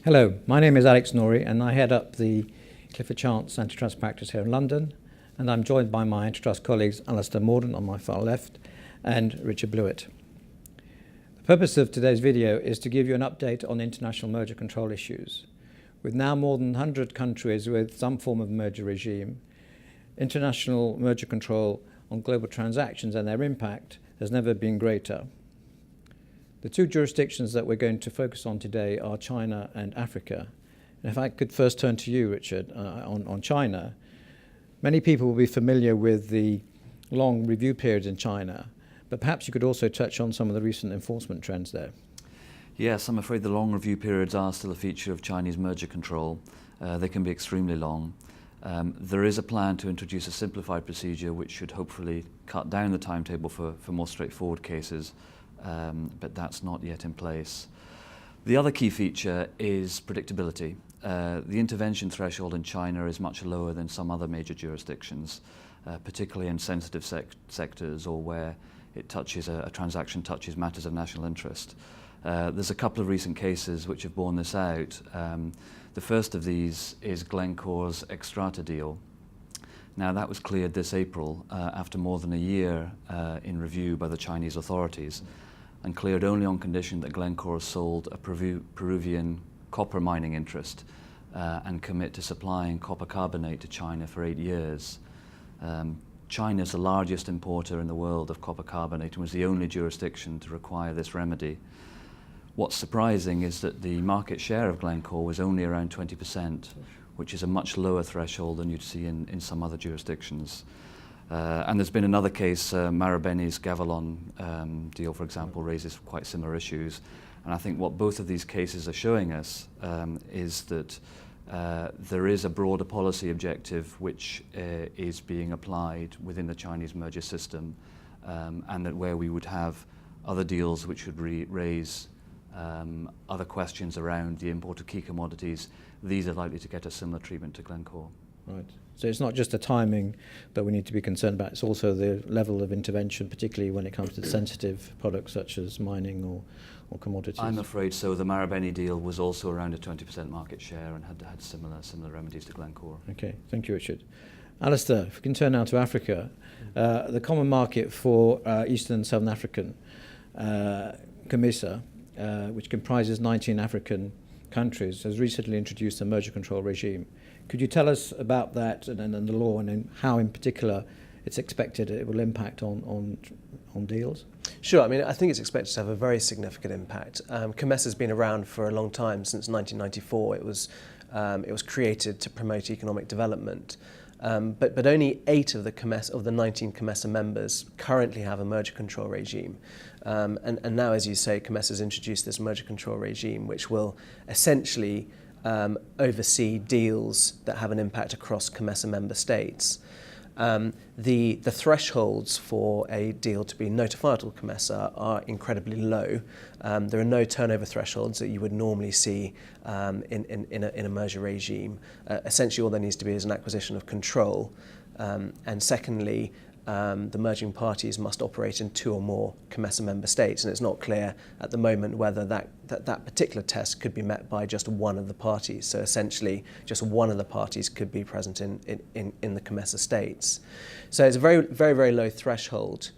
Hello, my name is Alex Norrie and I head up the Clifford Chance antitrust practice here in London, and I'm joined by my antitrust colleagues Alistair Morden on my far left and Richard Blewett. The purpose of today's video is to give you an update on international merger control issues. With now more than 100 countries with some form of merger regime, international merger control on global transactions and their impact has never been greater. The two jurisdictions that we're going to focus on today are China and Africa. And if I could first turn to you, Richard, on China. Many people will be familiar with the long review periods in China, but perhaps you could also touch on some of the recent enforcement trends there. Yes, I'm afraid the long review periods are still a feature of Chinese merger control. They can be extremely long. There is a plan to introduce a simplified procedure which should hopefully cut down the timetable for more straightforward cases. But that's not yet in place. The other key feature is predictability. The intervention threshold in China is much lower than some other major jurisdictions, particularly in sensitive sectors or where a transaction touches matters of national interest. There's a couple of recent cases which have borne this out. The first of these is Glencore's Xstrata deal. Now that was cleared this April after more than a year in review by the Chinese authorities, and cleared only on condition that Glencore sold a Peruvian copper mining interest and commit to supplying copper carbonate to China for 8 years. China is the largest importer in the world of copper carbonate and was the only jurisdiction to require this remedy. What's surprising is that the market share of Glencore was only around 20%, which is a much lower threshold than you'd see in some other jurisdictions. And there's been another case, Marubeni's Gavilon deal, for example, raises quite similar issues. And I think what both of these cases are showing us is that there is a broader policy objective which is being applied within the Chinese merger system, and that where we would have other deals which would raise other questions around the import of key commodities, these are likely to get a similar treatment to Glencore. Right. So it's not just the timing that we need to be concerned about, it's also the level of intervention, particularly when it comes to sensitive products such as mining or commodities. I'm afraid so. The Marubeni deal was also around a 20% market share and had similar remedies to Glencore. Okay, thank you, Richard. Alistair, if we can turn now to Africa. The common market for Eastern and Southern African, COMESA, which comprises 19 African countries, has recently introduced a merger control regime. Could you tell us about that and the law and how in particular it's expected it will impact on deals? Sure. I mean, I think it's expected to have a very significant impact. COMESA has been around for a long time, since 1994. It was created to promote economic development. But only 8 of the 19 COMESA members currently have a merger control regime. And now, as you say, COMESA has introduced this merger control regime, which will essentially oversee deals that have an impact across COMESA member states. The thresholds for a deal to be notifiable to COMESA are incredibly low. There are no turnover thresholds that you would normally see in a merger regime. Essentially, all there needs to be is an acquisition of control. And secondly, the merging parties must operate in 2 or more COMESA member states, and it's not clear at the moment whether that particular test could be met by just one of the parties. So essentially, just one of the parties could be present in the COMESA states. So it's a very, very, very low threshold.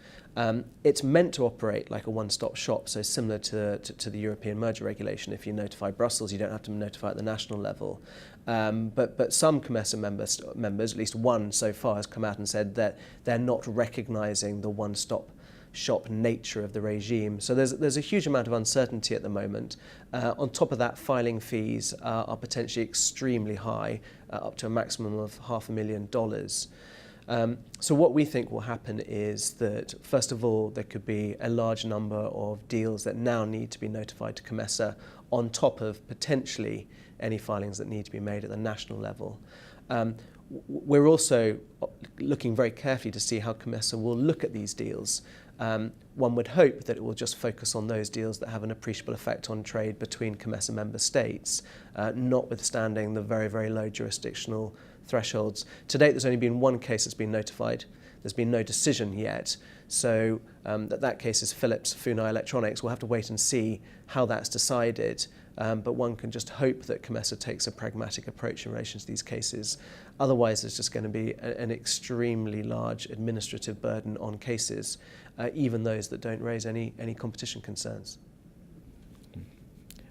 It's meant to operate like a one-stop shop, so similar to the European merger regulation. If you notify Brussels, you don't have to notify at the national level. But some COMESA members, at least one so far, has come out and said that they're not recognising the one-stop shop nature of the regime. So there's a huge amount of uncertainty at the moment. On top of that, filing fees are potentially extremely high, up to a maximum of $500,000. So what we think will happen is that, first of all, there could be a large number of deals that now need to be notified to COMESA on top of potentially any filings that need to be made at the national level. We're also looking very carefully to see how COMESA will look at these deals. One would hope that it will just focus on those deals that have an appreciable effect on trade between COMESA member states, notwithstanding the very, very low jurisdictional thresholds. To date, there's only been one case that's been notified. There's been no decision yet. So that case is Philips Funai Electronics. We'll have to wait and see how that's decided. but one can just hope that COMESA takes a pragmatic approach in relation to these cases. Otherwise, there's just going to be an extremely large administrative burden on cases, even those that don't raise any competition concerns.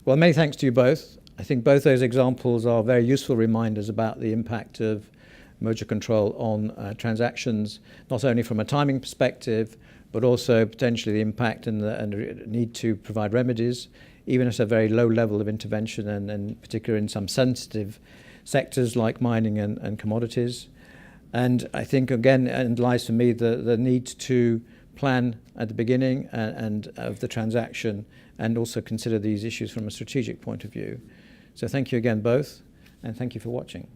Well, many thanks to you both. I think both those examples are very useful reminders about the impact of merger control on transactions, not only from a timing perspective, but also potentially the impact and the need to provide remedies, even at a very low level of intervention, and particularly in some sensitive sectors like mining and commodities. And I think, again, it lies for me the need to plan at the beginning and of the transaction, and also consider these issues from a strategic point of view. So thank you again both, and thank you for watching.